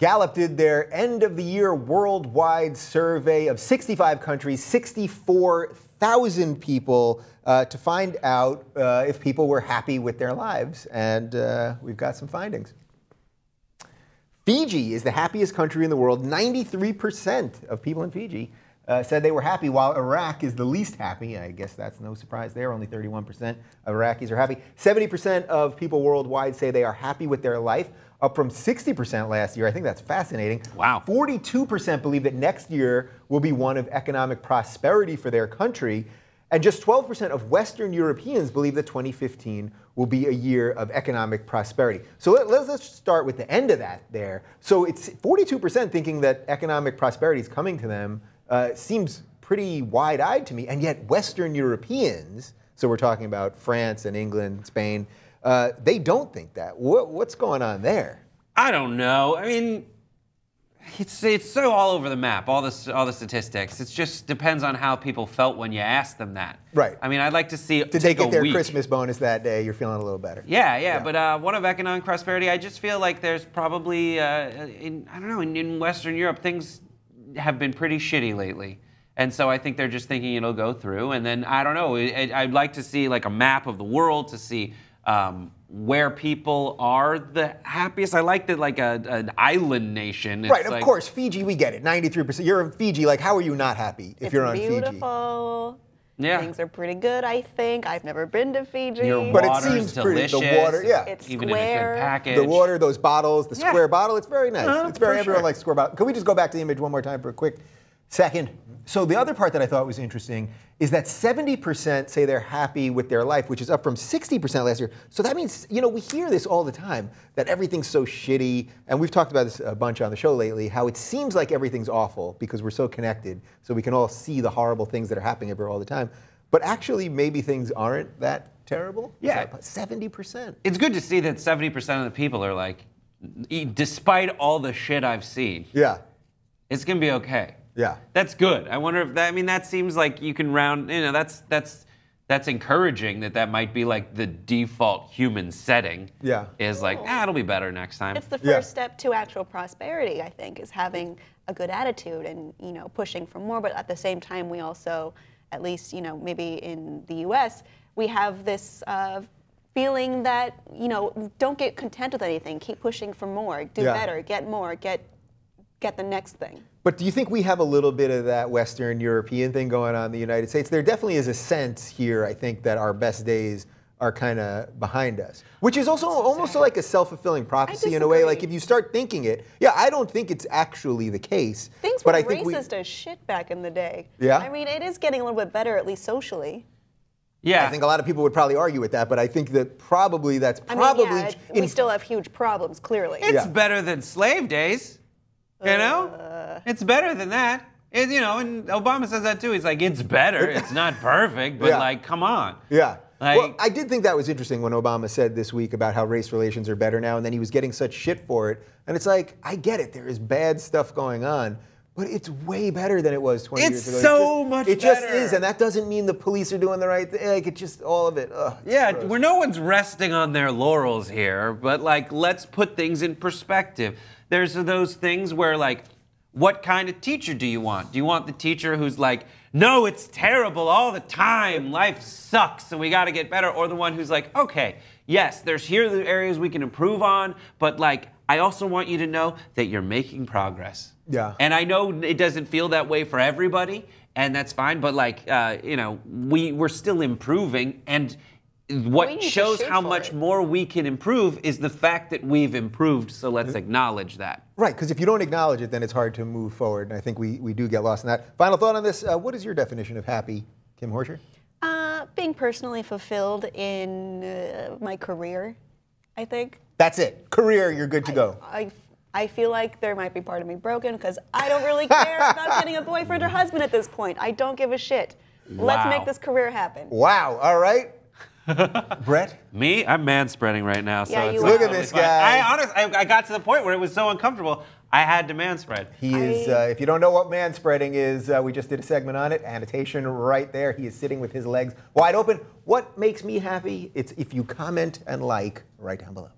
Gallup did their end-of-the-year worldwide survey of 65 countries, 64,000 people, to find out if people were happy with their lives. And we've got some findings. Fiji is the happiest country in the world. 93% of people in Fiji said they were happy, while Iraq is the least happy. I guess that's no surprise there. Only 31% of Iraqis are happy. 70% of people worldwide say they are happy with their life, up from 60% last year. I think that's fascinating. Wow. 42% believe that next year will be one of economic prosperity for their country. And just 12% of Western Europeans believe that 2015 will be a year of economic prosperity. So let's start with the end of that there. So it's 42% thinking that economic prosperity is coming to them. Seems pretty wide-eyed to me. And yet Western Europeans, so we're talking about France and England, Spain, they don't think that. What's going on there? I don't know. I mean, it's so all over the map, all the statistics. It just depends on how people felt when you asked them that. Right. I mean, I'd like to see Did they get their Christmas bonus that day? You're feeling a little better. Yeah. But one of economic prosperity, I just feel like there's probably, in Western Europe, things have been pretty shitty lately. And so I think they're just thinking it'll go through. And then, I don't know, I'd like to see like a map of the world to see where people are the happiest. I like that, like an island nation. It's right, of course, Fiji, we get it. 93%. You're in Fiji. Like, how are you not happy if you're on Fiji? It's beautiful. Yeah. Things are pretty good, I think. I've never been to Fiji. But it seems delicious. Pretty. The water, yeah. It's even square. in a good package. The water, those bottles, the square bottle, it's very nice. It's very everyone likes square bottle. Can we just go back to the image one more time for a quick second? So the other part that I thought was interesting is that 70% say they're happy with their life, which is up from 60% last year. So that means, we hear this all the time, that everything's so shitty. And we've talked about this a bunch on the show lately, how it seems like everything's awful because we're so connected. So we can all see the horrible things that are happening everywhere all the time. But actually, maybe things aren't that terrible. Yeah. 70%. It's good to see that 70% of the people are like, despite all the shit I've seen, Yeah. it's going to be okay. Yeah. That's good. I wonder if that seems like you can round, that's encouraging that might be like the default human setting. Yeah. Is like, it'll be better next time. It's the first step to actual prosperity, I think, is having a good attitude and, pushing for more. But at the same time, we also, at least, maybe in the U.S., we have this feeling that, don't get content with anything. Keep pushing for more. Do better. Get more. Get the next thing. But do you think we have a little bit of that Western European thing going on in the United States? There definitely is a sense here, I think, that our best days are kind of behind us, which is also almost like a self-fulfilling prophecy in a way. Like if you start thinking it, I don't think it's actually the case. Things were racist as shit back in the day. Yeah? I mean, it is getting a little bit better, at least socially. Yeah. I think a lot of people would probably argue with that, but I think that we still have huge problems, clearly. It's better than slave days. It's better than that. And Obama says that too. He's like, it's better. It's not perfect, but like, come on. Yeah. Like, well, I did think that was interesting when Obama said this week about how race relations are better now, and then he was getting such shit for it. And it's like, I get it. There is bad stuff going on, but it's way better than it was 20 years ago. It's so much better. It just is, and that doesn't mean the police are doing the right thing. Like, it's just all of it. Yeah, where no one's resting on their laurels here, but like, let's put things in perspective. There's those things where like, what kind of teacher do you want? Do you want the teacher who's like, no, it's terrible all the time, life sucks, and we got to get better? Or the one who's like, okay, yes, here are the areas we can improve on, but like, I also want you to know that you're making progress. Yeah. And I know it doesn't feel that way for everybody, and that's fine, but like, we're still improving, and what shows how much more we can improve is the fact that we've improved, so let's acknowledge that. Right, because if you don't acknowledge it, then it's hard to move forward, and I think we do get lost in that. Final thought on this, what is your definition of happy, Kim Horcher? Being personally fulfilled in my career, I think. That's it. Career, you're good to go. I feel like there might be part of me broken because I don't really care about getting a boyfriend or husband at this point. I don't give a shit. Wow. Let's make this career happen. Wow, all right. Brett? Me? I'm manspreading right now. So it's look at this guy. I got to the point where it was so uncomfortable, I had to manspread. He is, if you don't know what manspreading is, we just did a segment on it. Annotation right there. He is sitting with his legs wide open. What makes me happy? It's if you comment and like right down below.